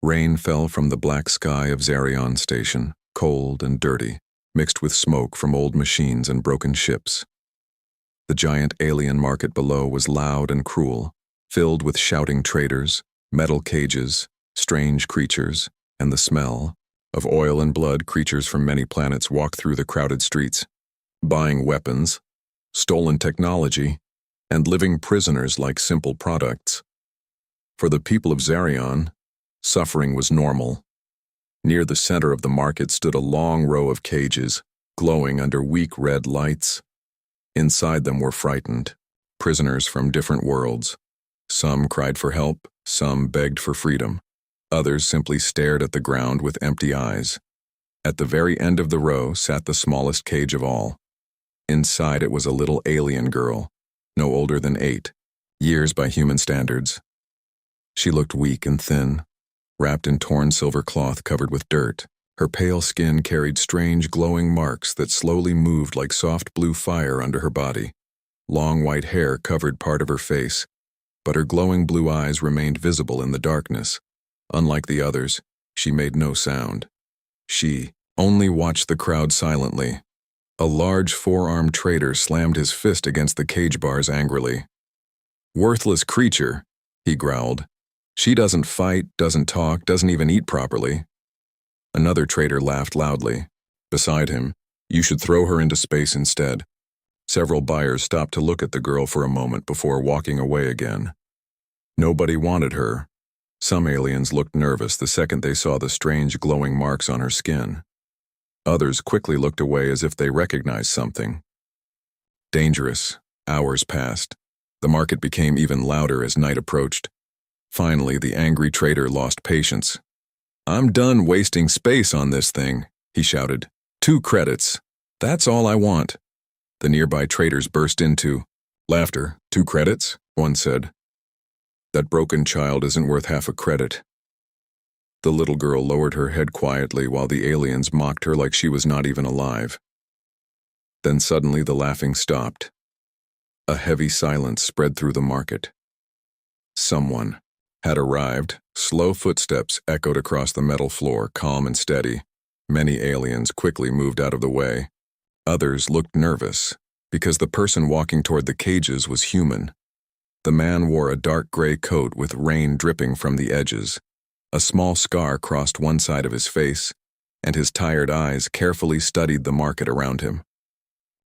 Rain fell from the black sky of Zarion Station, cold and dirty, mixed with smoke from old machines and broken ships. The giant alien market below was loud and cruel, filled with shouting traders, metal cages, strange creatures, and the smell of oil and blood. Creatures from many planets walked through the crowded streets, buying weapons, stolen technology, and living prisoners like simple products. For the people of Zarion, suffering was normal. Near the center of the market stood a long row of cages, glowing under weak red lights. Inside them were frightened, prisoners from different worlds. Some cried for help, some begged for freedom. Others simply stared at the ground with empty eyes. At the very end of the row sat the smallest cage of all. Inside it was a little alien girl, no older than 8 years by human standards. She looked weak and thin, wrapped in torn silver cloth covered with dirt. Her pale skin carried strange glowing marks that slowly moved like soft blue fire under her body. Long white hair covered part of her face, but her glowing blue eyes remained visible in the darkness. Unlike the others, she made no sound. She only watched the crowd silently. A large 4-armed trader slammed his fist against the cage bars angrily. "Worthless creature," he growled. "She doesn't fight, doesn't talk, doesn't even eat properly." Another trader laughed loudly. Beside him, "You should throw her into space instead." Several buyers stopped to look at the girl for a moment before walking away again. Nobody wanted her. Some aliens looked nervous the second they saw the strange glowing marks on her skin. Others quickly looked away as if they recognized something. Dangerous. Hours passed. The market became even louder as night approached. Finally, the angry trader lost patience. "I'm done wasting space on this thing," he shouted. 2 credits. That's all I want." The nearby traders burst into laughter. 2 credits? One said. "That broken child isn't worth half a credit." The little girl lowered her head quietly while the aliens mocked her like she was not even alive. Then suddenly the laughing stopped. A heavy silence spread through the market. Someone had arrived. Slow footsteps echoed across the metal floor, calm and steady. Many aliens quickly moved out of the way. Others looked nervous, because the person walking toward the cages was human. The man wore a dark gray coat with rain dripping from the edges. A small scar crossed one side of his face, and his tired eyes carefully studied the market around him.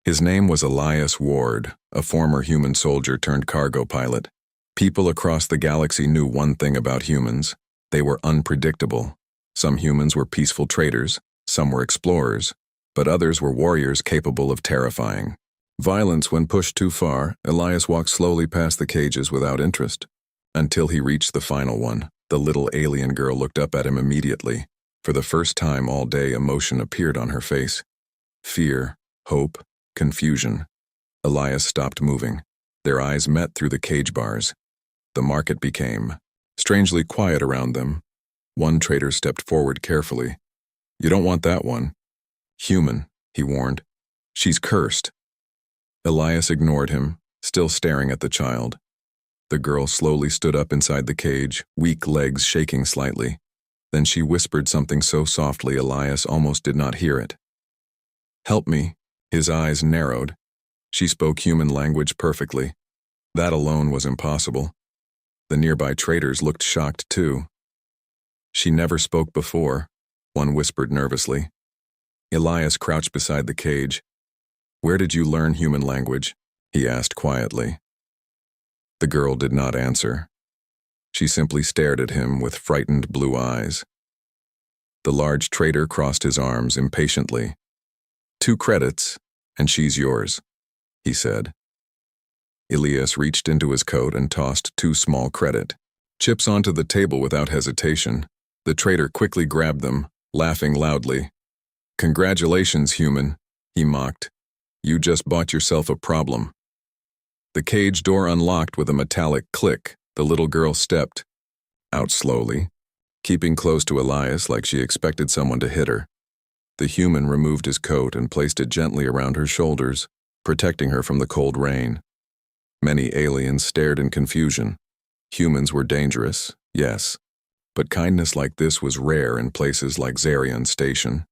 His name was Elias Ward, a former human soldier turned cargo pilot. People across the galaxy knew one thing about humans: they were unpredictable. Some humans were peaceful traders, some were explorers, but others were warriors capable of terrifying violence when pushed too far. Elias walked slowly past the cages without interest, until he reached the final one. The little alien girl looked up at him immediately. For the first time all day, emotion appeared on her face. Fear, hope, confusion. Elias stopped moving. Their eyes met through the cage bars. The market became strangely quiet around them. One trader stepped forward carefully. "You don't want that one." "Human," he warned. "She's cursed." Elias ignored him, still staring at the child. The girl slowly stood up inside the cage, weak legs shaking slightly. Then she whispered something so softly Elias almost did not hear it. "Help me." His eyes narrowed. She spoke human language perfectly. That alone was impossible. The nearby traders looked shocked too. "She never spoke before," one whispered nervously. Elias crouched beside the cage. "Where did you learn human language?" he asked quietly. The girl did not answer. She simply stared at him with frightened blue eyes. The large trader crossed his arms impatiently. 2 credits, and she's yours," he said. Elias reached into his coat and tossed 2 small credit chips onto the table without hesitation. The trader quickly grabbed them, laughing loudly. "Congratulations, human," he mocked. "You just bought yourself a problem." The cage door unlocked with a metallic click. The little girl stepped out slowly, keeping close to Elias like she expected someone to hit her. The human removed his coat and placed it gently around her shoulders, protecting her from the cold rain. Many aliens stared in confusion. Humans were dangerous, yes, But kindness like this was rare in places like Zarion Station.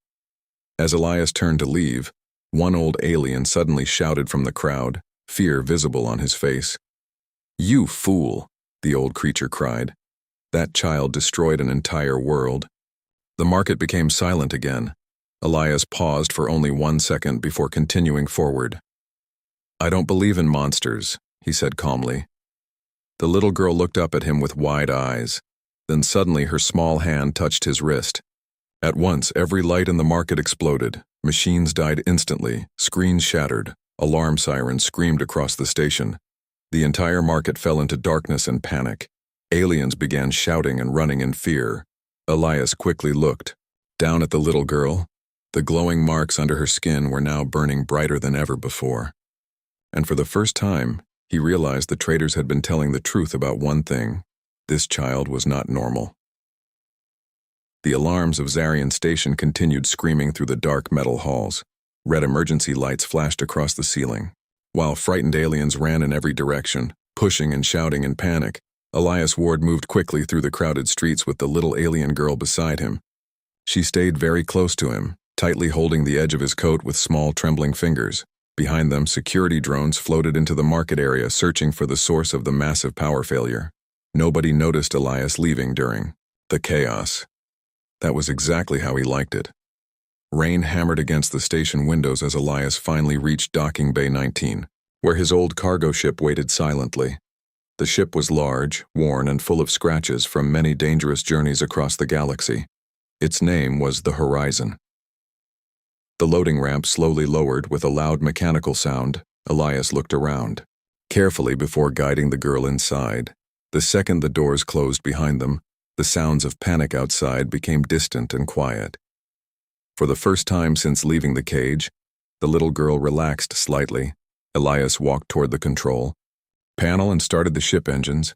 As Elias turned to leave, one old alien suddenly shouted from the crowd, fear visible on his face. "You fool!" the old creature cried. That child destroyed an entire world. The market became silent again. Elias paused for only 1 second before continuing forward. "I don't believe in monsters," he said calmly. The little girl looked up at him with wide eyes. Then suddenly her small hand touched his wrist. At once, every light in the market exploded. Machines died instantly, screens shattered, alarm sirens screamed across the station. The entire market fell into darkness and panic. Aliens began shouting and running in fear. Elias quickly looked. Down at the little girl, the glowing marks under her skin were now burning brighter than ever before. And for the first time, he realized the traitors had been telling the truth about one thing. This child was not normal. The alarms of Zarion Station continued screaming through the dark metal halls. Red emergency lights flashed across the ceiling. While frightened aliens ran in every direction, pushing and shouting in panic, Elias Ward moved quickly through the crowded streets with the little alien girl beside him. She stayed very close to him, tightly holding the edge of his coat with small trembling fingers. Behind them, security drones floated into the market area searching for the source of the massive power failure. Nobody noticed Elias leaving during the chaos. That was exactly how he liked it. Rain hammered against the station windows as Elias finally reached docking bay 19, where his old cargo ship waited silently. The ship was large, worn, and full of scratches from many dangerous journeys across the galaxy. Its name was the Horizon. The loading ramp slowly lowered with a loud mechanical sound. Elias looked around, carefully before guiding the girl inside. The second the doors closed behind them, the sounds of panic outside became distant and quiet. For the first time since leaving the cage, the little girl relaxed slightly. Elias walked toward the control panel and started the ship engines.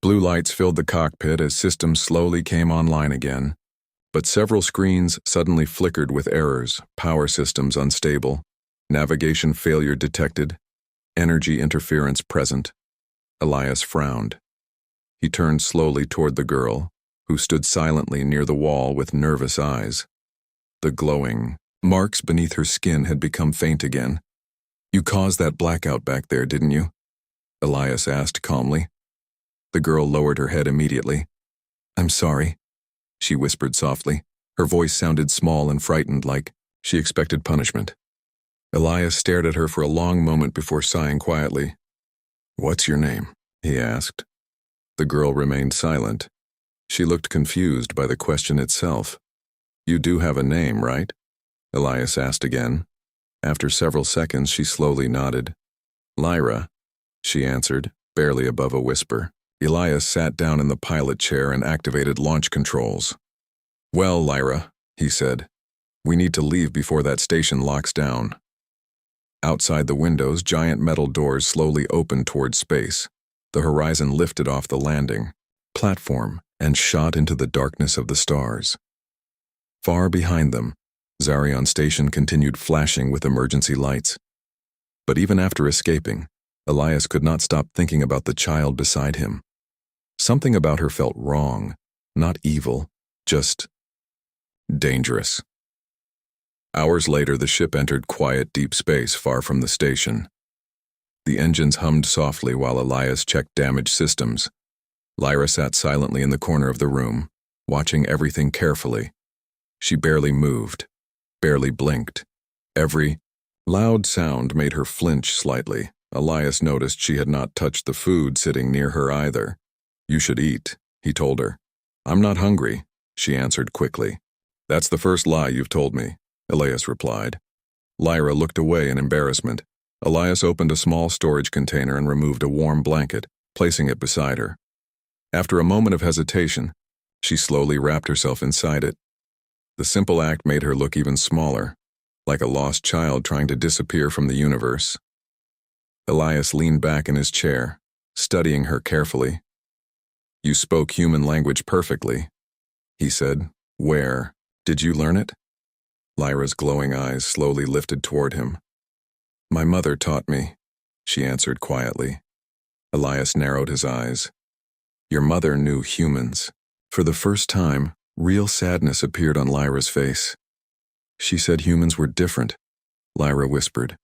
Blue lights filled the cockpit as systems slowly came online again. But several screens suddenly flickered with errors, power systems unstable, navigation failure detected, energy interference present. Elias frowned. He turned slowly toward the girl, who stood silently near the wall with nervous eyes. The glowing marks beneath her skin had become faint again. "You caused that blackout back there, didn't you?" Elias asked calmly. The girl lowered her head immediately. "I'm sorry," she whispered softly. Her voice sounded small and frightened, like she expected punishment. Elias stared at her for a long moment before sighing quietly. "What's your name?" he asked. The girl remained silent. She looked confused by the question itself. "You do have a name, right?" Elias asked again. After several seconds, she slowly nodded. "Lyra," she answered, barely above a whisper. Elias sat down in the pilot chair and activated launch controls. "Well, Lyra," he said, "we need to leave before that station locks down." Outside the windows, giant metal doors slowly opened toward space. The horizon lifted off the landing platform and shot into the darkness of the stars. Far behind them, Zarion Station continued flashing with emergency lights. But even after escaping, Elias could not stop thinking about the child beside him. Something about her felt wrong, not evil, just dangerous. Hours later, the ship entered quiet, deep space far from the station. The engines hummed softly while Elias checked damaged systems. Lyra sat silently in the corner of the room, watching everything carefully. She barely moved, barely blinked. Every loud sound made her flinch slightly. Elias noticed she had not touched the food sitting near her either. "You should eat," he told her. "I'm not hungry," she answered quickly. "That's the first lie you've told me," Elias replied. Lyra looked away in embarrassment. Elias opened a small storage container and removed a warm blanket, placing it beside her. After a moment of hesitation, she slowly wrapped herself inside it. The simple act made her look even smaller, like a lost child trying to disappear from the universe. Elias leaned back in his chair, studying her carefully. "You spoke human language perfectly," he said. "Where did you learn it?" Lyra's glowing eyes slowly lifted toward him. "My mother taught me," she answered quietly. Elias narrowed his eyes. "Your mother knew humans. For the first time, real sadness appeared on Lyra's face. She said humans were different, Lyra whispered.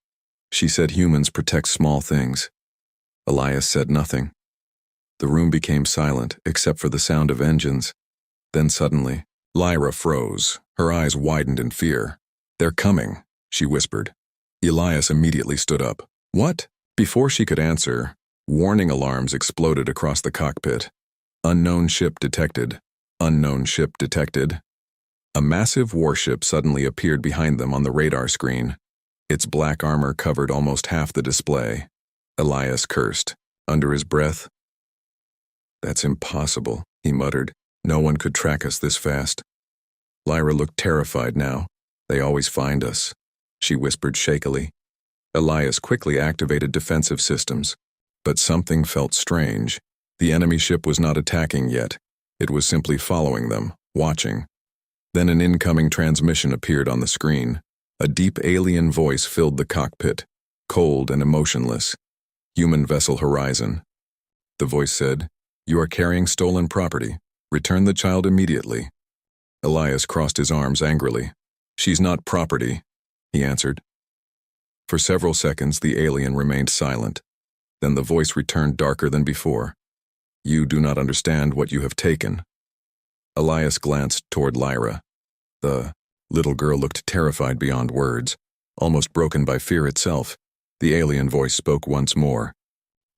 She said humans protect small things. Elias said nothing. The room became silent, except for the sound of engines. Then suddenly, Lyra froze. Her eyes widened in fear. "They're coming," she whispered. Elias immediately stood up. "What?" Before she could answer, warning alarms exploded across the cockpit. Unknown ship detected. Unknown ship detected. A massive warship suddenly appeared behind them on the radar screen. Its black armor covered almost half the display. Elias cursed. Under his breath, "That's impossible," he muttered. "No one could track us this fast." Lyra looked terrified now. "They always find us," she whispered shakily. Elias quickly activated defensive systems. But something felt strange. The enemy ship was not attacking yet. It was simply following them, watching. Then an incoming transmission appeared on the screen. A deep alien voice filled the cockpit, cold and emotionless. "Human vessel Horizon." The voice said, "You are carrying stolen property. Return the child immediately." Elias crossed his arms angrily. "She's not property," he answered. For several seconds, the alien remained silent. Then the voice returned darker than before. "You do not understand what you have taken." Elias glanced toward Lyra. The little girl looked terrified beyond words, almost broken by fear itself. The alien voice spoke once more.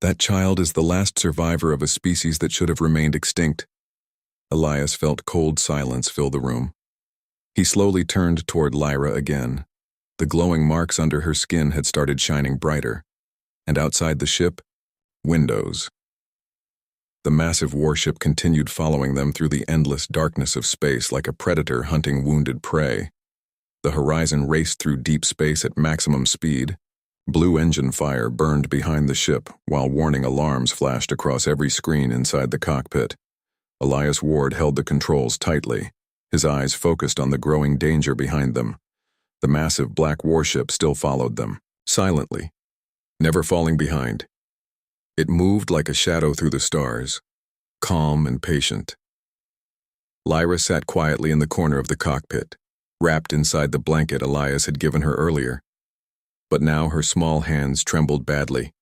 "That child is the last survivor of a species that should have remained extinct." Elias felt cold silence fill the room. He slowly turned toward Lyra again. The glowing marks under her skin had started shining brighter. And outside the ship, windows. The massive warship continued following them through the endless darkness of space like a predator hunting wounded prey. The Horizon raced through deep space at maximum speed. Blue engine fire burned behind the ship, while warning alarms flashed across every screen inside the cockpit. Elias Ward held the controls tightly, his eyes focused on the growing danger behind them. The massive black warship still followed them, silently, never falling behind. It moved like a shadow through the stars, calm and patient. Lyra sat quietly in the corner of the cockpit, wrapped inside the blanket Elias had given her earlier. But now her small hands trembled badly.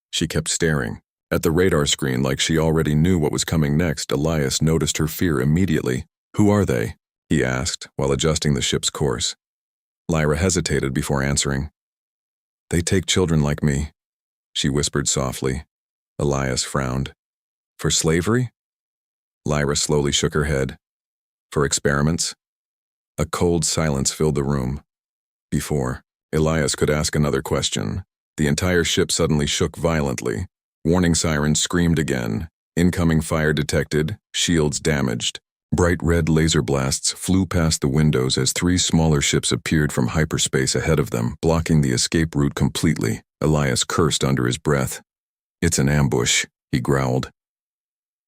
She kept staring at the radar screen like she already knew what was coming next. Elias noticed her fear immediately. "Who are they?" he asked while adjusting the ship's course. Lyra hesitated before answering. "They take children like me," she whispered softly. Elias frowned. "For slavery?" Lyra slowly shook her head. "For experiments?" A cold silence filled the room. Before Elias could ask another question, the entire ship suddenly shook violently. Warning sirens screamed again. Incoming fire detected, shields damaged. Bright red laser blasts flew past the windows as three smaller ships appeared from hyperspace ahead of them, blocking the escape route completely. Elias cursed under his breath. "It's an ambush," he growled.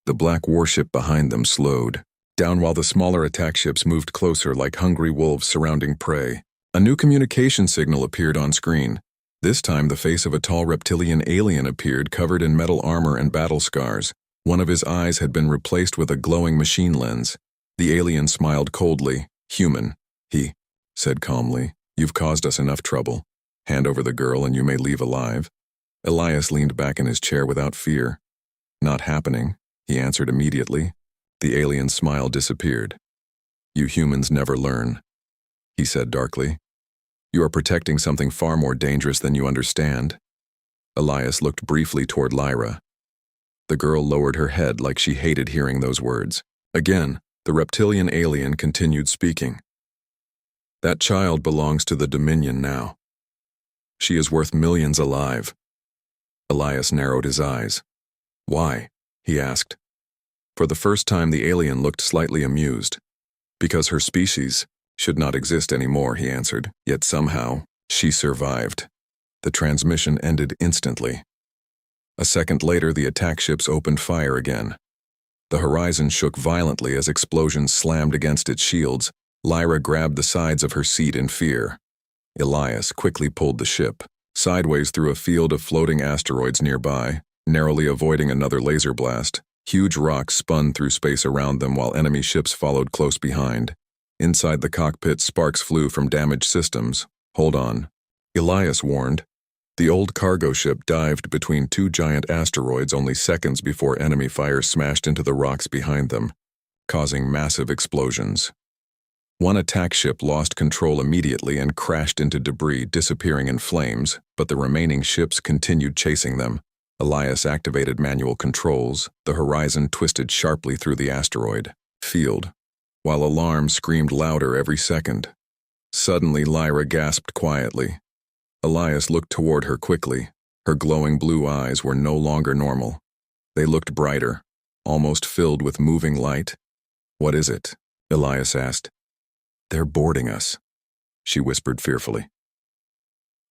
The black warship behind them slowed down while the smaller attack ships moved closer like hungry wolves surrounding prey. A new communication signal appeared on screen. This time the face of a tall reptilian alien appeared, covered in metal armor and battle scars. One of his eyes had been replaced with a glowing machine lens. The alien smiled coldly. "Human," he said calmly. "You've caused us enough trouble. Hand over the girl and you may leave alive." Elias leaned back in his chair without fear. "Not happening," he answered immediately. The alien's smile disappeared. "You humans never learn," he said darkly. "You are protecting something far more dangerous than you understand." Elias looked briefly toward Lyra. The girl lowered her head like she hated hearing those words. Again, the reptilian alien continued speaking. "That child belongs to the Dominion now. She is worth millions alive." Elias narrowed his eyes. "Why?" he asked. For the first time, the alien looked slightly amused. "Because her species should not exist anymore," he answered. "Yet somehow, she survived." The transmission ended instantly. A second later, the attack ships opened fire again. The Horizon shook violently as explosions slammed against its shields. Lyra grabbed the sides of her seat in fear. Elias quickly pulled the ship sideways through a field of floating asteroids nearby, narrowly avoiding another laser blast. Huge rocks spun through space around them while enemy ships followed close behind. Inside the cockpit, sparks flew from damaged systems. "Hold on," Elias warned. The old cargo ship dived between two giant asteroids only seconds before enemy fire smashed into the rocks behind them, causing massive explosions. One attack ship lost control immediately and crashed into debris, disappearing in flames, but the remaining ships continued chasing them. Elias activated manual controls. The horizon twisted sharply through the asteroid field, while alarms screamed louder every second. Suddenly, Lyra gasped quietly. Elias looked toward her quickly. Her glowing blue eyes were no longer normal. They looked brighter, almost filled with moving light. "What is it?" Elias asked. "They're boarding us," she whispered fearfully.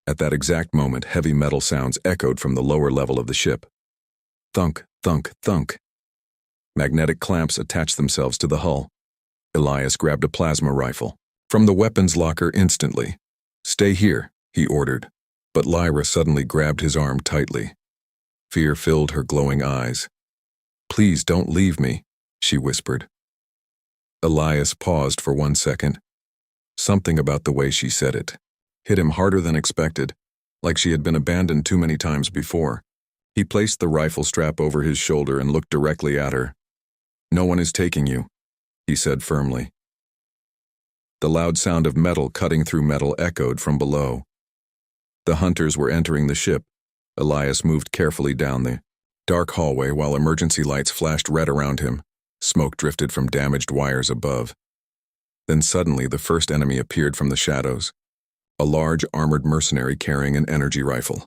At that exact moment, heavy metal sounds echoed from the lower level of the ship. Thunk, thunk, thunk. Magnetic clamps attached themselves to the hull. Elias grabbed a plasma rifle from the weapons locker instantly. "Stay here," he ordered, but Lyra suddenly grabbed his arm tightly. Fear filled her glowing eyes. "Please don't leave me," she whispered. Elias paused for 1 second. Something about the way she said it hit him harder than expected, like she had been abandoned too many times before. He placed the rifle strap over his shoulder and looked directly at her. "No one is taking you," he said firmly. The loud sound of metal cutting through metal echoed from below. The hunters were entering the ship. Elias moved carefully down the dark hallway while emergency lights flashed red around him. Smoke drifted from damaged wires above. Then suddenly the first enemy appeared from the shadows, a large armored mercenary carrying an energy rifle.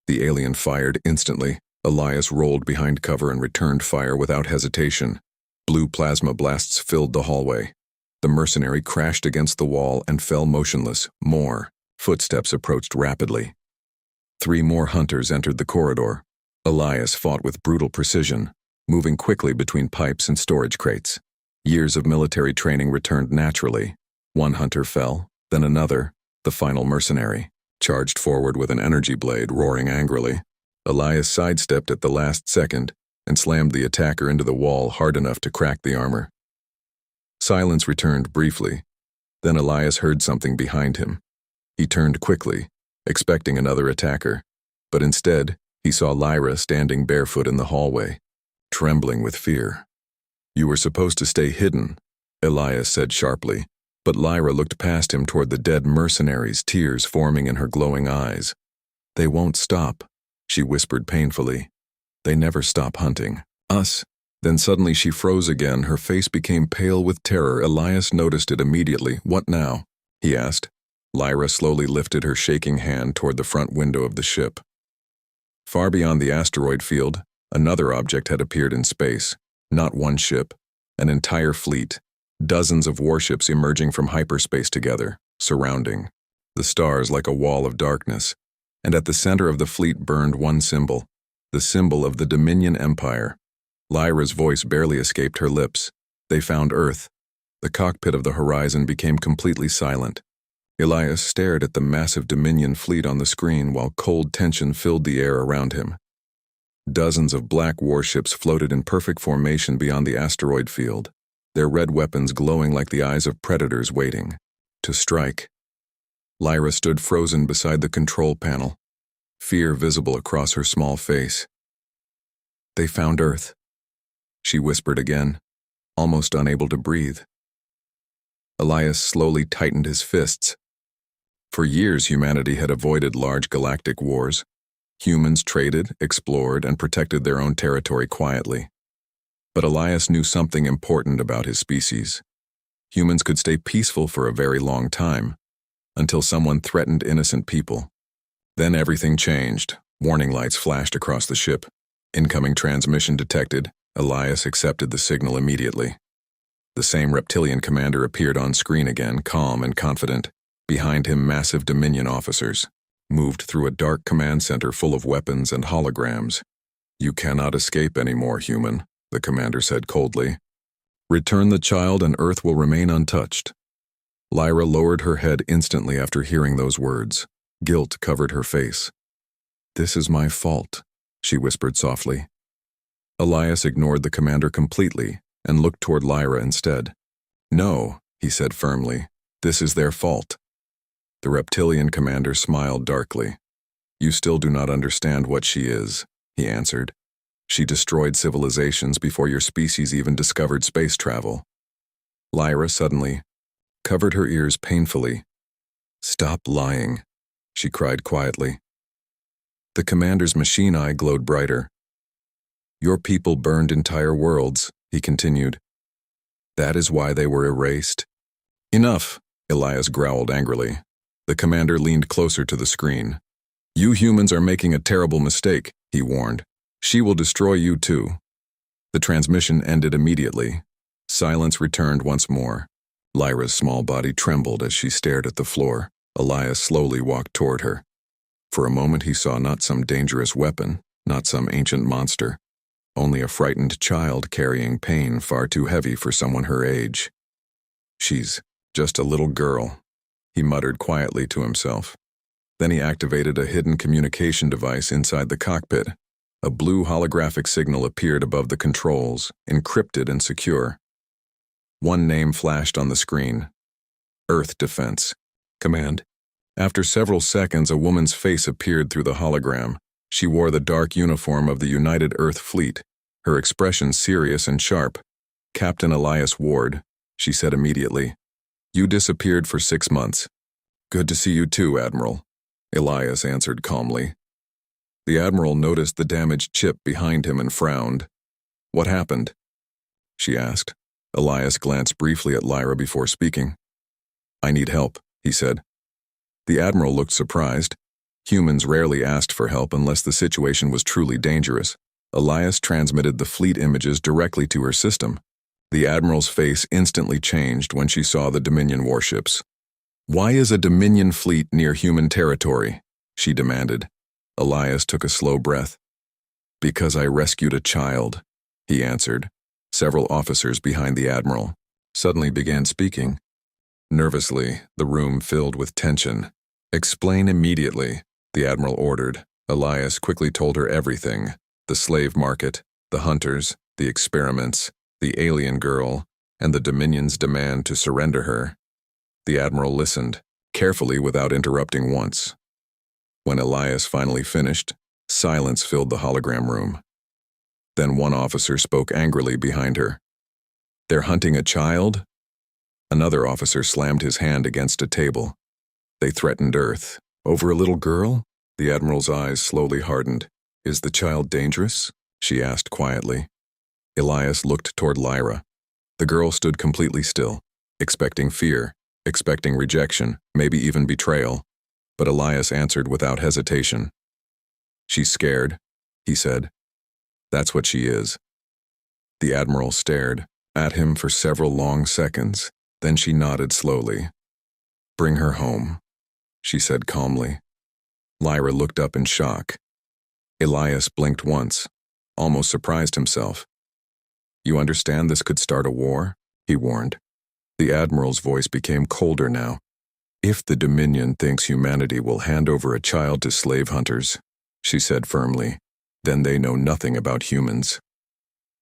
The alien fired instantly. Elias rolled behind cover and returned fire without hesitation. Blue plasma blasts filled the hallway. The mercenary crashed against the wall and fell motionless. More footsteps approached rapidly. 3 more hunters entered the corridor. Elias fought with brutal precision, moving quickly between pipes and storage crates. Years of military training returned naturally. 1 hunter fell, then another. The final mercenary charged forward with an energy blade, roaring angrily. Elias sidestepped at the last second and slammed the attacker into the wall hard enough to crack the armor. Silence returned briefly. Then Elias heard something behind him. He turned quickly, expecting another attacker, but instead, he saw Lyra standing barefoot in the hallway, trembling with fear. "You were supposed to stay hidden," Elias said sharply, but Lyra looked past him toward the dead mercenaries, tears forming in her glowing eyes. "They won't stop," she whispered painfully. "They never stop hunting us." Then suddenly she froze again. Her face became pale with terror. Elias noticed it immediately. "What now?" he asked. Lyra slowly lifted her shaking hand toward the front window of the ship. Far beyond the asteroid field, another object had appeared in space. Not one ship, an entire fleet. Dozens of warships emerging from hyperspace together, surrounding the stars like a wall of darkness. And at the center of the fleet burned one symbol, the symbol of the Dominion Empire. Lyra's voice barely escaped her lips. They found Earth. The cockpit of the horizon became completely silent. Elias stared at the massive Dominion fleet on the screen while cold tension filled the air around him. Dozens of black warships floated in perfect formation beyond the asteroid field, their red weapons glowing like the eyes of predators waiting to strike. Lyra stood frozen beside the control panel, fear visible across her small face. "They found Earth," she whispered again, almost unable to breathe. Elias slowly tightened his fists. For years, humanity had avoided large galactic wars. Humans traded, explored, and protected their own territory quietly. But Elias knew something important about his species. Humans could stay peaceful for a very long time, until someone threatened innocent people. Then everything changed. Warning lights flashed across the ship. Incoming transmission detected. Elias accepted the signal immediately. The same reptilian commander appeared on screen again, calm and confident. Behind him, massive Dominion officers moved through a dark command center full of weapons and holograms. "You cannot escape anymore, human," the commander said coldly. "Return the child and Earth will remain untouched." Lyra lowered her head instantly after hearing those words. Guilt covered her face. "This is my fault," she whispered softly. Elias ignored the commander completely and looked toward Lyra instead. "No," he said firmly. "This is their fault." The reptilian commander smiled darkly. "You still do not understand what she is," he answered. "She destroyed civilizations before your species even discovered space travel." Lyra suddenly covered her ears painfully. "Stop lying," she cried quietly. The commander's machine eye glowed brighter. "Your people burned entire worlds," he continued. "That is why they were erased." "Enough," Elias growled angrily. The commander leaned closer to the screen. "You humans are making a terrible mistake," he warned. "She will destroy you too." The transmission ended immediately. Silence returned once more. Lyra's small body trembled as she stared at the floor. Elias slowly walked toward her. For a moment he saw not some dangerous weapon, not some ancient monster, only a frightened child carrying pain far too heavy for someone her age. "She's just a little girl," he muttered quietly to himself. Then he activated a hidden communication device inside the cockpit. A blue holographic signal appeared above the controls, encrypted and secure. One name flashed on the screen: Earth Defense Command. After several seconds, a woman's face appeared through the hologram. She wore the dark uniform of the United Earth Fleet, her expression serious and sharp. "Captain Elias Ward," she said immediately. "You disappeared for 6 months." "Good to see you too, Admiral," Elias answered calmly. The Admiral noticed the damaged chip behind him and frowned. "What happened?" she asked. Elias glanced briefly at Lyra before speaking. "I need help," he said. The Admiral looked surprised. Humans rarely asked for help unless the situation was truly dangerous. Elias transmitted the fleet images directly to her system. The Admiral's face instantly changed when she saw the Dominion warships. "Why is a Dominion fleet near human territory?" she demanded. Elias took a slow breath. "Because I rescued a child," he answered. Several officers behind the Admiral suddenly began speaking. Nervously, the room filled with tension. "Explain immediately," the Admiral ordered. Elias quickly told her everything: the slave market, the hunters, the experiments, the alien girl, and the Dominion's demand to surrender her. The Admiral listened, carefully without interrupting once. When Elias finally finished, silence filled the hologram room. Then one officer spoke angrily behind her. "They're hunting a child?" Another officer slammed his hand against a table. "They threatened Earth. Over a little girl?" The Admiral's eyes slowly hardened. "Is the child dangerous?" she asked quietly. Elias looked toward Lyra. The girl stood completely still, expecting fear, expecting rejection, maybe even betrayal. But Elias answered without hesitation. "She's scared," he said. "That's what she is." The Admiral stared at him for several long seconds. Then she nodded slowly. "Bring her home," she said calmly. Lyra looked up in shock. Elias blinked once, almost surprised himself. "You understand this could start a war?" he warned. The Admiral's voice became colder now. "If the Dominion thinks humanity will hand over a child to slave hunters," she said firmly, "then they know nothing about humans."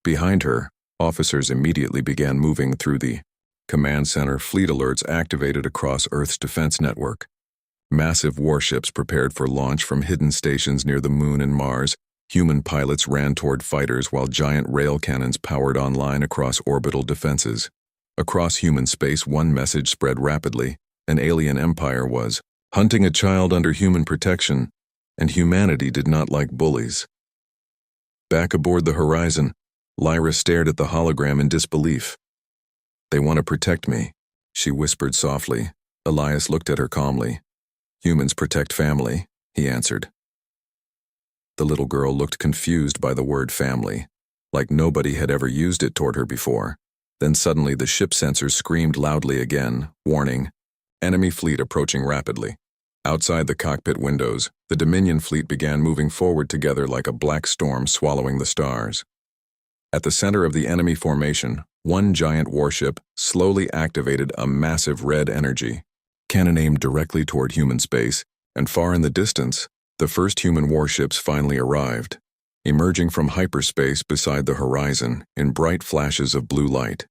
Behind her, officers immediately began moving through the command center. Fleet alerts activated across Earth's defense network. Massive warships prepared for launch from hidden stations near the Moon and Mars. Human pilots ran toward fighters while giant rail cannons powered online across orbital defenses. Across human space, one message spread rapidly. An alien empire was hunting a child under human protection, and humanity did not like bullies. Back aboard the horizon, Lyra stared at the hologram in disbelief. "They want to protect me," she whispered softly. Elias looked at her calmly. "Humans protect family," he answered. The little girl looked confused by the word family, like nobody had ever used it toward her before. Then suddenly the ship sensors screamed loudly again, warning, "Enemy fleet approaching rapidly." Outside the cockpit windows, the Dominion fleet began moving forward together like a black storm swallowing the stars. At the center of the enemy formation, one giant warship slowly activated a massive red energy cannon aimed directly toward human space, and far in the distance, the first human warships finally arrived. emerging from hyperspace beside the horizon in bright flashes of blue light.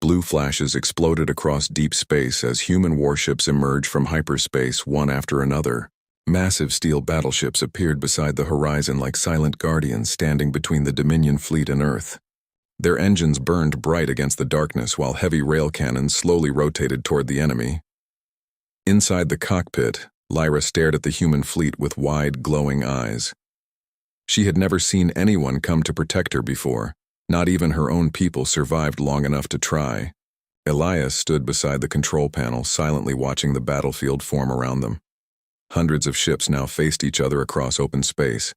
Blue flashes exploded across deep space as human warships emerged from hyperspace one after another. Massive steel battleships appeared beside the horizon like silent guardians standing between the Dominion fleet and Earth. Their engines burned bright against the darkness while heavy rail cannons slowly rotated toward the enemy. Inside the cockpit, Lyra stared at the human fleet with wide, glowing eyes. She had never seen anyone come to protect her before. Not even her own people survived long enough to try. Elias stood beside the control panel, silently watching the battlefield form around them. Hundreds of ships now faced each other across open space.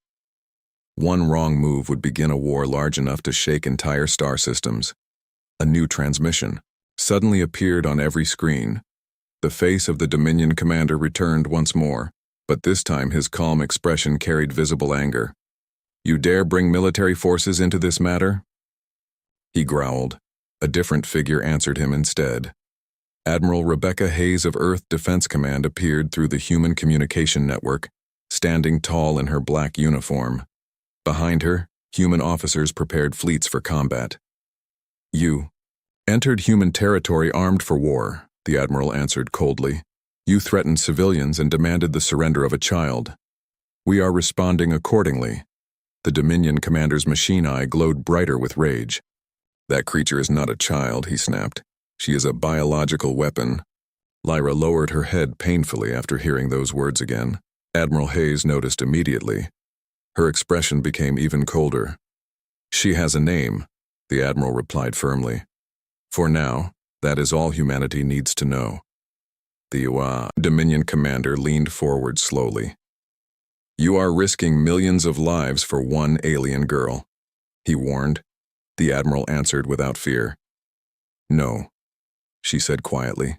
One wrong move would begin a war large enough to shake entire star systems. A new transmission suddenly appeared on every screen. The face of the Dominion commander returned once more, but this time his calm expression carried visible anger. "You dare bring military forces into this matter?" He growled. A different figure answered him instead. Admiral Rebecca Hayes of Earth Defense Command appeared through the human communication network, standing tall in her black uniform. Behind her, human officers prepared fleets for combat. "You entered human territory armed for war," the admiral answered coldly. "You threatened civilians and demanded the surrender of a child. We are responding accordingly." The Dominion commander's machine eye glowed brighter with rage. "That creature is not a child," he snapped. "She is a biological weapon." Lyra lowered her head painfully after hearing those words again. Admiral Hayes noticed immediately. Her expression became even colder. "She has a name," the admiral replied firmly. "For now, that is all humanity needs to know." The Dominion commander leaned forward slowly. "You are risking millions of lives for one alien girl," he warned. The admiral answered without fear. "No," she said quietly.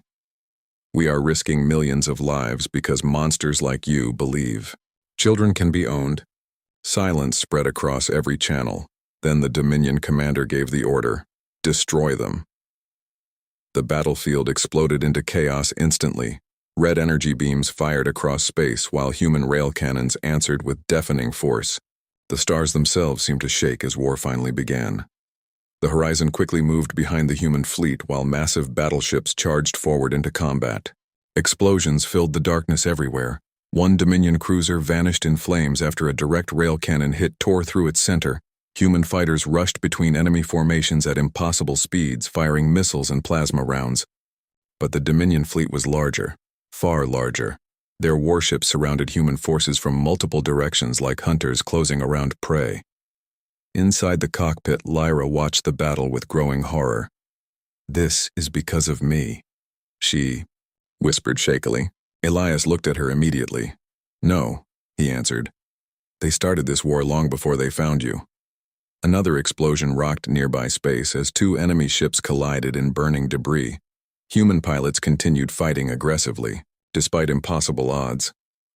"We are risking millions of lives because monsters like you believe children can be owned." Silence spread across every channel. Then the Dominion commander gave the order, "Destroy them." The battlefield exploded into chaos instantly. Red energy beams fired across space while human rail cannons answered with deafening force. The stars themselves seemed to shake as war finally began. The horizon quickly moved behind the human fleet while massive battleships charged forward into combat. Explosions filled the darkness everywhere. One Dominion cruiser vanished in flames after a direct rail cannon hit tore through its center. Human fighters rushed between enemy formations at impossible speeds, firing missiles and plasma rounds. But the Dominion fleet was larger, far larger. Their warships surrounded human forces from multiple directions like hunters closing around prey. Inside the cockpit, Lyra watched the battle with growing horror. "This is because of me," she whispered shakily. Elias looked at her immediately. "No," he answered. "They started this war long before they found you." Another explosion rocked nearby space as two enemy ships collided in burning debris. Human pilots continued fighting aggressively, despite impossible odds.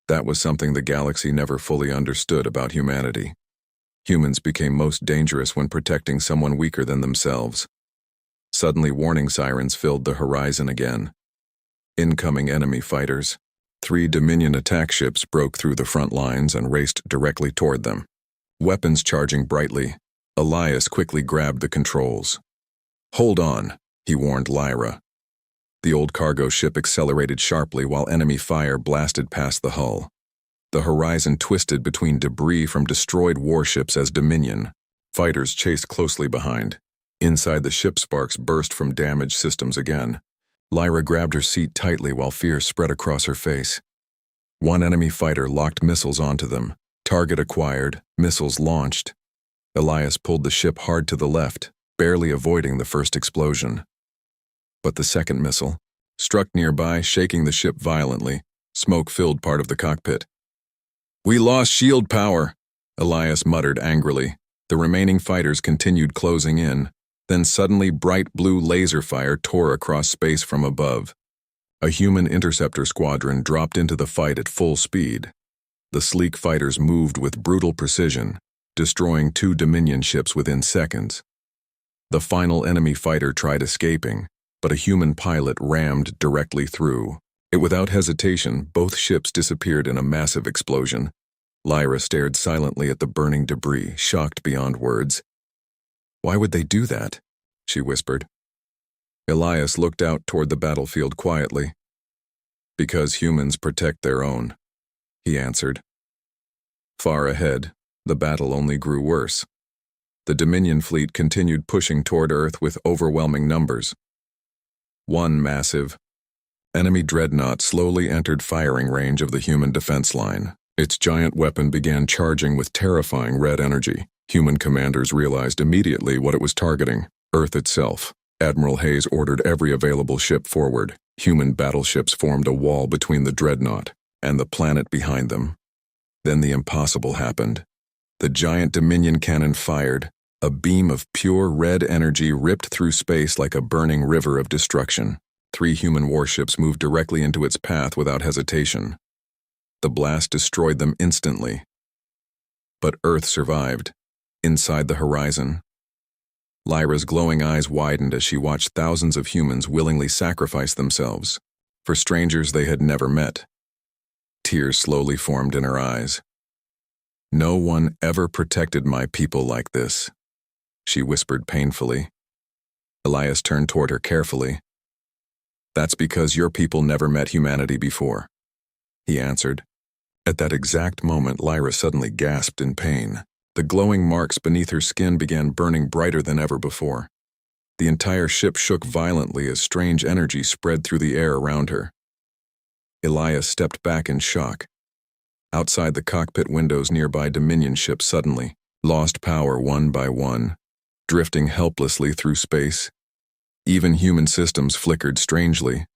That was something the galaxy never fully understood about humanity. Humans became most dangerous when protecting someone weaker than themselves. Suddenly, warning sirens filled the horizon again. Incoming enemy fighters. 3 Dominion attack ships broke through the front lines and raced directly toward them. Weapons charging brightly, Elias quickly grabbed the controls. "Hold on," he warned Lyra. The old cargo ship accelerated sharply while enemy fire blasted past the hull. The horizon twisted between debris from destroyed warships as Dominion. Fighters chased closely behind. Inside the ship, sparks burst from damaged systems again. Lyra grabbed her seat tightly while fear spread across her face. One enemy fighter locked missiles onto them. Target acquired, missiles launched. Elias pulled the ship hard to the left, barely avoiding the first explosion. But the second missile struck nearby, shaking the ship violently. Smoke filled part of the cockpit. "We lost shield power," Elias muttered angrily. The remaining fighters continued closing in. Then suddenly bright blue laser fire tore across space from above. A human interceptor squadron dropped into the fight at full speed. The sleek fighters moved with brutal precision, destroying 2 Dominion ships within seconds. The final enemy fighter tried escaping, but a human pilot rammed directly through. Without hesitation, both ships disappeared in a massive explosion. Lyra stared silently at the burning debris, shocked beyond words. "Why would they do that?" she whispered. Elias looked out toward the battlefield quietly. "Because humans protect their own," he answered. Far ahead, the battle only grew worse. The Dominion fleet continued pushing toward Earth with overwhelming numbers. One massive enemy dreadnought slowly entered firing range of the human defense line. Its giant weapon began charging with terrifying red energy. Human commanders realized immediately what it was targeting: Earth itself. Admiral Hayes ordered every available ship forward. Human battleships formed a wall between the dreadnought and the planet behind them. Then the impossible happened. The giant Dominion cannon fired. A beam of pure red energy ripped through space like a burning river of destruction. 3 human warships moved directly into its path without hesitation. The blast destroyed them instantly. But Earth survived. Inside the horizon, Lyra's glowing eyes widened as she watched thousands of humans willingly sacrifice themselves for strangers they had never met. Tears slowly formed in her eyes. "No one ever protected my people like this," she whispered painfully. Elias turned toward her carefully. "That's because your people never met humanity before," he answered. At that exact moment, Lyra suddenly gasped in pain. The glowing marks beneath her skin began burning brighter than ever before. The entire ship shook violently as strange energy spread through the air around her. Elias stepped back in shock. Outside the cockpit windows, nearby Dominion ships suddenly lost power one by one, drifting helplessly through space. Even human systems flickered strangely.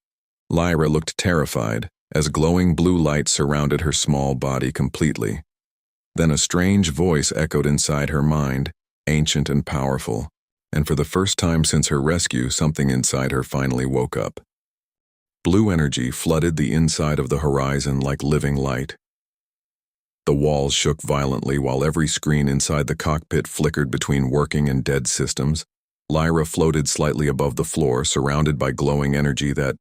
Lyra looked terrified as glowing blue light surrounded her small body completely. Then a strange voice echoed inside her mind, ancient and powerful, and for the first time since her rescue, something inside her finally woke up. Blue energy flooded the inside of the horizon like living light. The walls shook violently while every screen inside the cockpit flickered between working and dead systems. Lyra floated slightly above the floor, surrounded by glowing energy that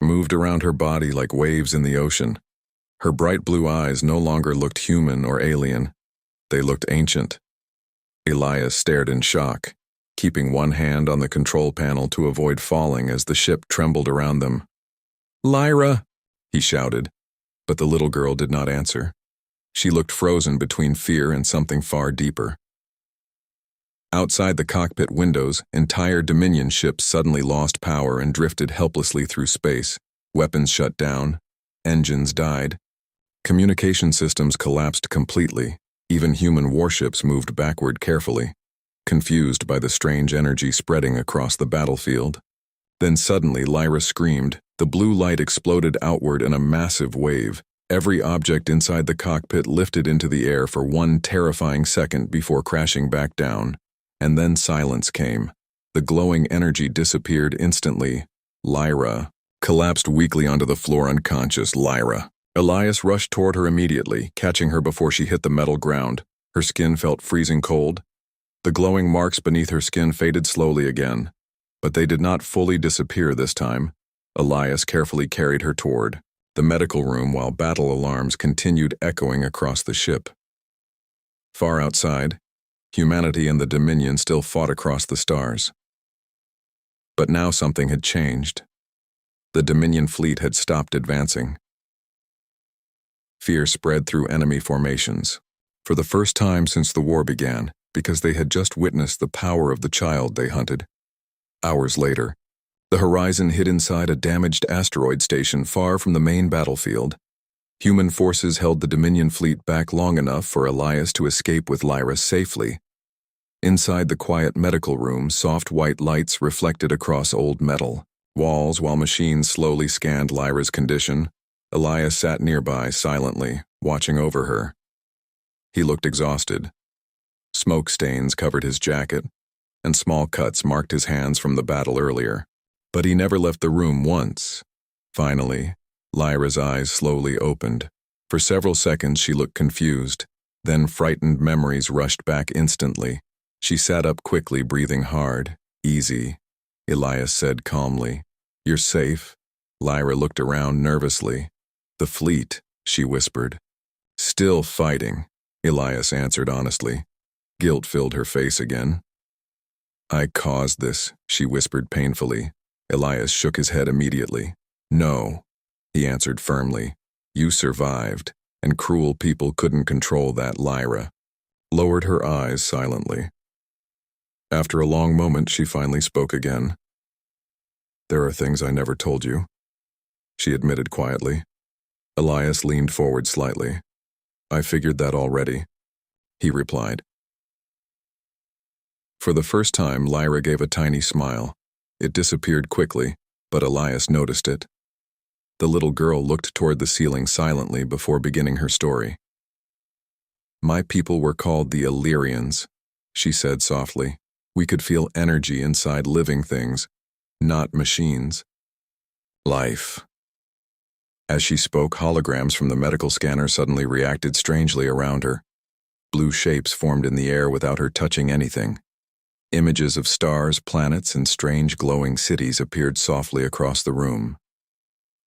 moved around her body like waves in the ocean. Her bright blue eyes no longer looked human or alien. They looked ancient. Elias stared in shock, keeping one hand on the control panel to avoid falling as the ship trembled around them. "Lyra!" he shouted, but the little girl did not answer. She looked frozen between fear and something far deeper. Outside the cockpit windows, entire Dominion ships suddenly lost power and drifted helplessly through space. Weapons shut down. Engines died. Communication systems collapsed completely. Even human warships moved backward carefully, confused by the strange energy spreading across the battlefield. Then suddenly Lyra screamed. The blue light exploded outward in a massive wave. Every object inside the cockpit lifted into the air for one terrifying second before crashing back down. And then silence came. The glowing energy disappeared instantly. Lyra collapsed weakly onto the floor, unconscious. Lyra. Elias rushed toward her immediately, catching her before she hit the metal ground. Her skin felt freezing cold. The glowing marks beneath her skin faded slowly again, but they did not fully disappear this time. Elias carefully carried her toward the medical room while battle alarms continued echoing across the ship. Far outside, humanity and the Dominion still fought across the stars. But now something had changed. The Dominion fleet had stopped advancing. Fear spread through enemy formations, for the first time since the war began, because they had just witnessed the power of the child they hunted. Hours later, the horizon hid inside a damaged asteroid station far from the main battlefield. Human forces held the Dominion fleet back long enough for Elias to escape with Lyra safely. Inside the quiet medical room, soft white lights reflected across old metal walls while machines slowly scanned Lyra's condition. Elias sat nearby silently, watching over her. He looked exhausted. Smoke stains covered his jacket, and small cuts marked his hands from the battle earlier. But he never left the room once. Finally, Lyra's eyes slowly opened. For several seconds she looked confused. Then frightened memories rushed back instantly. She sat up quickly, breathing hard. "Easy," Elias said calmly. "You're safe." Lyra looked around nervously. "The fleet," she whispered. Still fighting, Elias answered honestly. Guilt filled her face again. I caused this, she whispered painfully. Elias shook his head immediately. No, he answered firmly. You survived, and cruel people couldn't control that Lyra. Lowered her eyes silently. After a long moment, she finally spoke again. There are things I never told you, she admitted quietly. Elias leaned forward slightly. I figured that already, he replied. For the first time, Lyra gave a tiny smile. It disappeared quickly, but Elias noticed it. The little girl looked toward the ceiling silently before beginning her story. My people were called the Illyrians, she said softly. We could feel energy inside living things, not machines. Life. As she spoke, holograms from the medical scanner suddenly reacted strangely around her. Blue shapes formed in the air without her touching anything. Images of stars, planets, and strange glowing cities appeared softly across the room.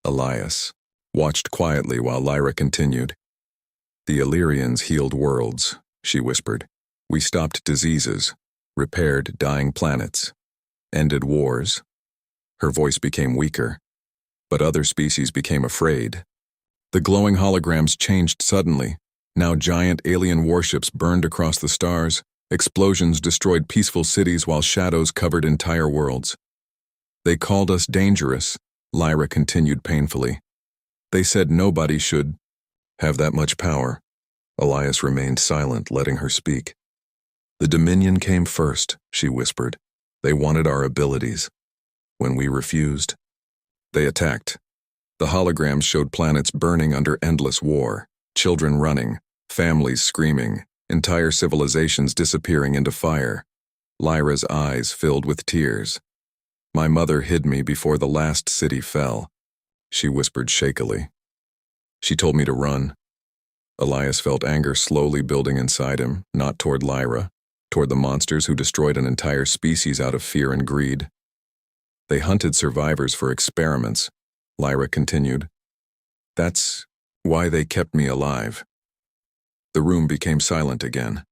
Elias watched quietly while Lyra continued. The Illyrians healed worlds, she whispered. We stopped diseases, repaired dying planets, ended wars. Her voice became weaker, but other species became afraid. The glowing holograms changed suddenly. Now giant alien warships burned across the stars. Explosions destroyed peaceful cities while shadows covered entire worlds. They called us dangerous, Lyra continued painfully. They said nobody should have that much power. Elias remained silent, letting her speak. The Dominion came first, she whispered. They wanted our abilities. When we refused, they attacked. The holograms showed planets burning under endless war, children running, families screaming, entire civilizations disappearing into fire. Lyra's eyes filled with tears. My mother hid me before the last city fell, she whispered shakily. She told me to run. Elias felt anger slowly building inside him, not toward Lyra, toward the monsters who destroyed an entire species out of fear and greed. They hunted survivors for experiments, Lyra continued. That's why they kept me alive. The room became silent again.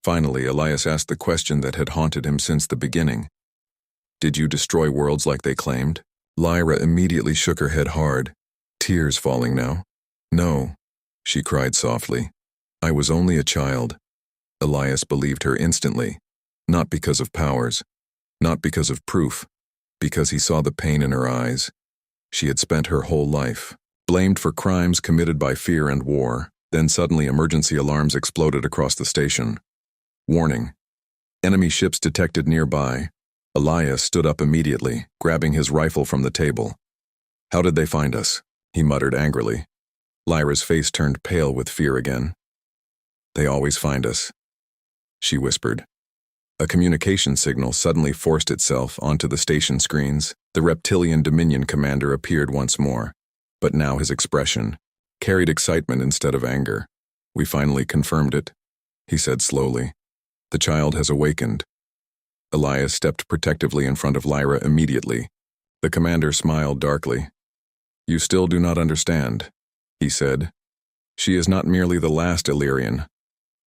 Finally, Elias asked the question that had haunted him since the beginning. Did you destroy worlds like they claimed? Lyra immediately shook her head hard, tears falling now. No, she cried softly. I was only a child. Elias believed her instantly, not because of powers, not because of proof, because he saw the pain in her eyes. She had spent her whole life, blamed for crimes committed by fear and war. Then suddenly emergency alarms exploded across the station. Warning. Enemy ships detected nearby. Elias stood up immediately, grabbing his rifle from the table. How did they find us? He muttered angrily. Lyra's face turned pale with fear again. They always find us, she whispered. A communication signal suddenly forced itself onto the station screens. The reptilian Dominion commander appeared once more, but now his expression carried excitement instead of anger. We finally confirmed it, he said slowly. The child has awakened. Elias stepped protectively in front of Lyra immediately. The commander smiled darkly. You still do not understand, he said. She is not merely the last Illyrian.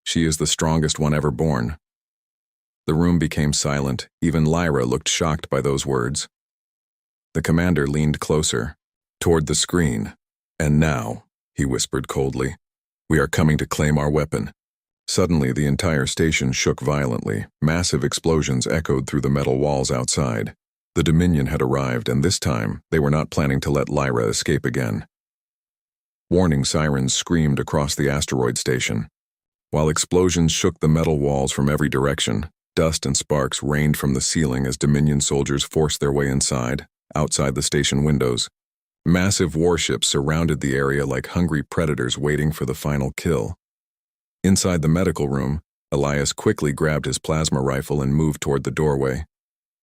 She is the strongest one ever born. The room became silent. Even Lyra looked shocked by those words. The commander leaned closer, toward the screen. And now, he whispered coldly, we are coming to claim our weapon. Suddenly, the entire station shook violently. Massive explosions echoed through the metal walls outside. The Dominion had arrived, and this time, they were not planning to let Lyra escape again. Warning sirens screamed across the asteroid station. While explosions shook the metal walls from every direction, dust and sparks rained from the ceiling as Dominion soldiers forced their way inside, outside the station windows. Massive warships surrounded the area like hungry predators waiting for the final kill. Inside the medical room, Elias quickly grabbed his plasma rifle and moved toward the doorway.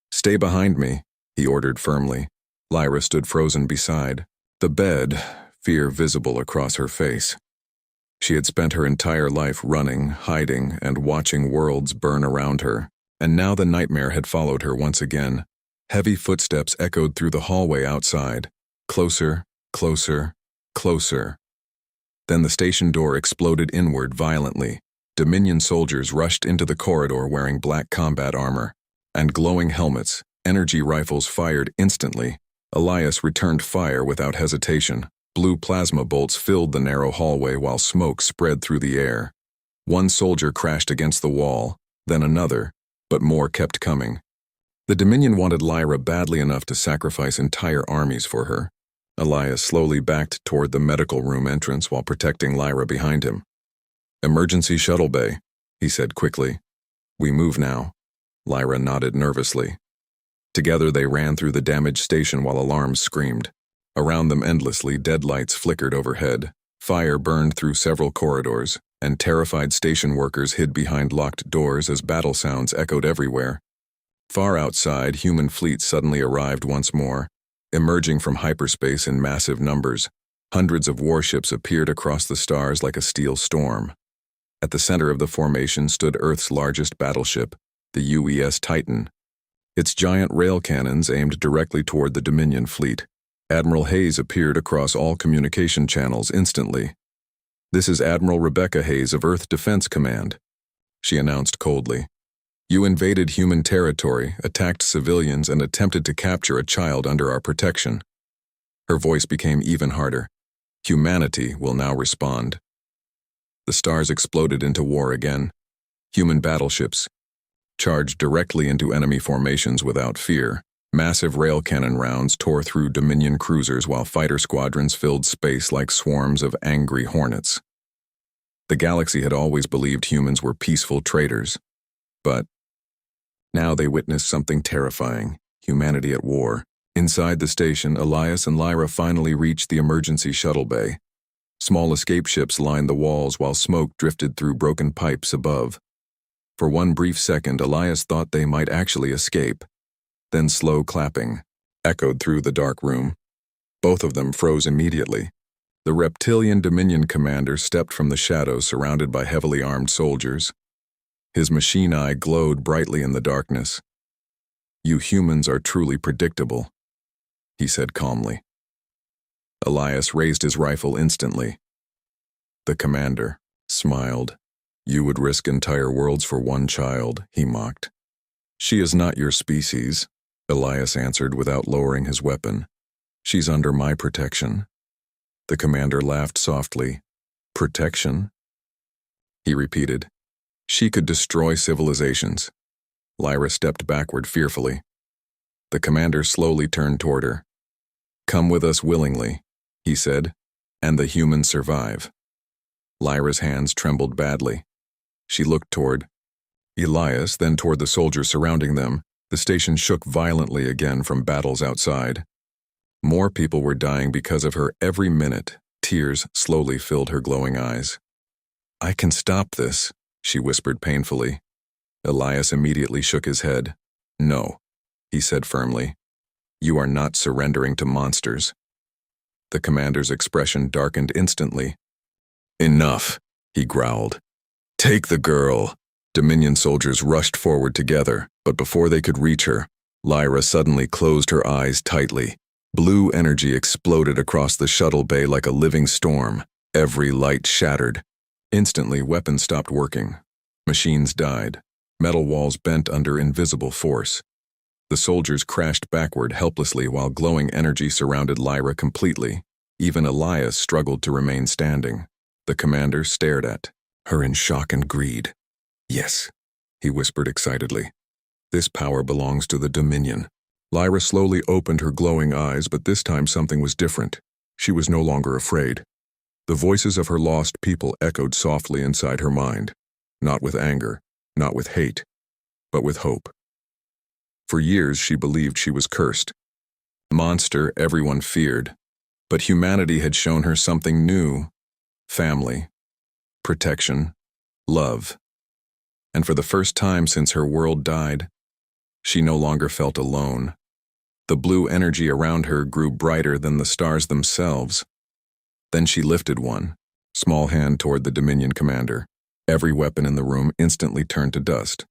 Stay behind me, he ordered firmly. Lyra stood frozen beside the bed, fear visible across her face. She had spent her entire life running, hiding, and watching worlds burn around her, and now the nightmare had followed her once again. Heavy footsteps echoed through the hallway outside. Closer, closer, closer. Then the station door exploded inward violently. Dominion soldiers rushed into the corridor wearing black combat armor and glowing helmets. Energy rifles fired instantly. Elias returned fire without hesitation. Blue plasma bolts filled the narrow hallway while smoke spread through the air. One soldier crashed against the wall, then another, but more kept coming. The Dominion wanted Lyra badly enough to sacrifice entire armies for her. Elias slowly backed toward the medical room entrance while protecting Lyra behind him. "Emergency shuttle bay," he said quickly. "We move now." Lyra nodded nervously. Together they ran through the damaged station while alarms screamed. Around them endlessly, dead lights flickered overhead. Fire burned through several corridors, and terrified station workers hid behind locked doors as battle sounds echoed everywhere. Far outside, human fleets suddenly arrived once more. Emerging from hyperspace in massive numbers, hundreds of warships appeared across the stars like a steel storm. At the center of the formation stood Earth's largest battleship, the UES Titan. Its giant rail cannons aimed directly toward the Dominion fleet. Admiral Hayes appeared across all communication channels instantly. "This is Admiral Rebecca Hayes of Earth Defense Command," she announced coldly. "You invaded human territory, attacked civilians, and attempted to capture a child under our protection." Her voice became even harder. "Humanity will now respond." The stars exploded into war again. Human battleships charged directly into enemy formations without fear. Massive rail cannon rounds tore through Dominion cruisers while fighter squadrons filled space like swarms of angry hornets. The galaxy had always believed humans were peaceful traitors, but now they witnessed something terrifying: humanity at war. Inside the station, Elias and Lyra finally reached the emergency shuttle bay. Small escape ships lined the walls while smoke drifted through broken pipes above. For one brief second, Elias thought they might actually escape. Then slow clapping echoed through the dark room. Both of them froze immediately. The reptilian Dominion commander stepped from the shadows surrounded by heavily armed soldiers. His machine eye glowed brightly in the darkness. "You humans are truly predictable," he said calmly. Elias raised his rifle instantly. The commander smiled. "You would risk entire worlds for one child," he mocked. "She is not your species," Elias answered without lowering his weapon. "She's under my protection." The commander laughed softly. "Protection?" he repeated. "She could destroy civilizations." Lyra stepped backward fearfully. The commander slowly turned toward her. "Come with us willingly," he said, "and the humans survive." Lyra's hands trembled badly. She looked toward Elias, then toward the soldiers surrounding them. The station shook violently again from battles outside. More people were dying because of her every minute. Tears slowly filled her glowing eyes. "I can stop this," she whispered painfully. Elias immediately shook his head. "No," he said firmly. "You are not surrendering to monsters." The commander's expression darkened instantly. "Enough," he growled. "Take the girl." Dominion soldiers rushed forward together, but before they could reach her, Lyra suddenly closed her eyes tightly. Blue energy exploded across the shuttle bay like a living storm. Every light shattered. Instantly, weapons stopped working. Machines died. Metal walls bent under invisible force. The soldiers crashed backward helplessly while glowing energy surrounded Lyra completely. Even Elias struggled to remain standing. The commander stared at her in shock and greed. "Yes," he whispered excitedly. "This power belongs to the Dominion." Lyra slowly opened her glowing eyes, but this time something was different. She was no longer afraid. The voices of her lost people echoed softly inside her mind, not with anger, not with hate, but with hope. For years she believed she was cursed. Monster everyone feared. But humanity had shown her something new: family, protection, love. And for the first time since her world died, she no longer felt alone. The blue energy around her grew brighter than the stars themselves. Then she lifted one small hand toward the Dominion commander. Every weapon in the room instantly turned to dust.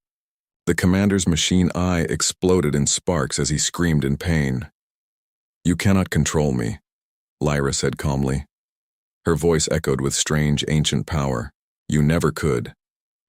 The commander's machine eye exploded in sparks as he screamed in pain. "You cannot control me," Lyra said calmly. Her voice echoed with strange ancient power. You never could.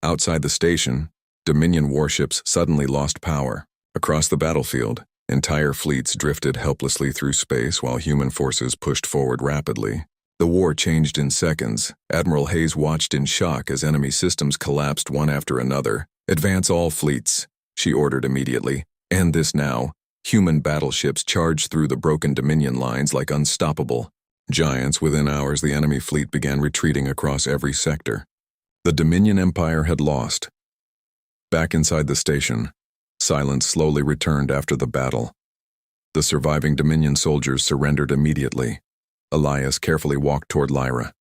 Outside the station, Dominion warships suddenly lost power. Across the battlefield, entire fleets drifted helplessly through space while human forces pushed forward rapidly. The war changed in seconds. Admiral Hayes watched in shock as enemy systems collapsed one after another. Advance all fleets, she ordered immediately. End this now. Human battleships charged through the broken Dominion lines like unstoppable giants. Within hours, the enemy fleet began retreating across every sector. The Dominion Empire had lost. Back inside the station, silence slowly returned after the battle. The surviving Dominion soldiers surrendered immediately. Elias carefully walked toward Lyra.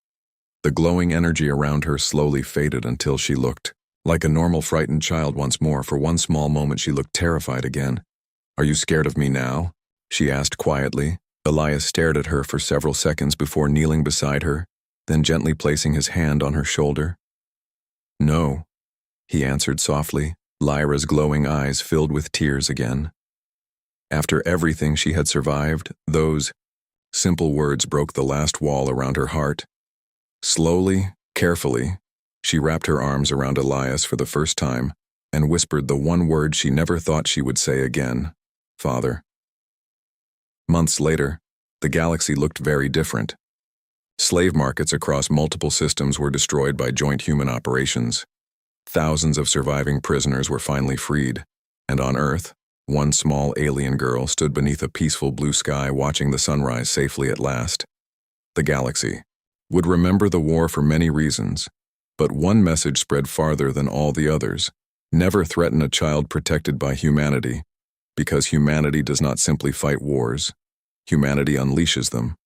The glowing energy around her slowly faded until she looked like a normal frightened child once more. For one small moment she looked terrified again. Are you scared of me now? She asked quietly. Elias stared at her for several seconds before kneeling beside her, then gently placing his hand on her shoulder. No, he answered softly. Lyra's glowing eyes filled with tears again. After everything she had survived, those simple words broke the last wall around her heart. Slowly, carefully, she wrapped her arms around Elias for the first time and whispered the one word she never thought she would say again: Father. Months later, the galaxy looked very different. Slave markets across multiple systems were destroyed by joint human operations. Thousands of surviving prisoners were finally freed, and on Earth, one small alien girl stood beneath a peaceful blue sky watching the sunrise safely at last. The galaxy would remember the war for many reasons, but one message spread farther than all the others. Never threaten a child protected by humanity, because humanity does not simply fight wars. Humanity unleashes them.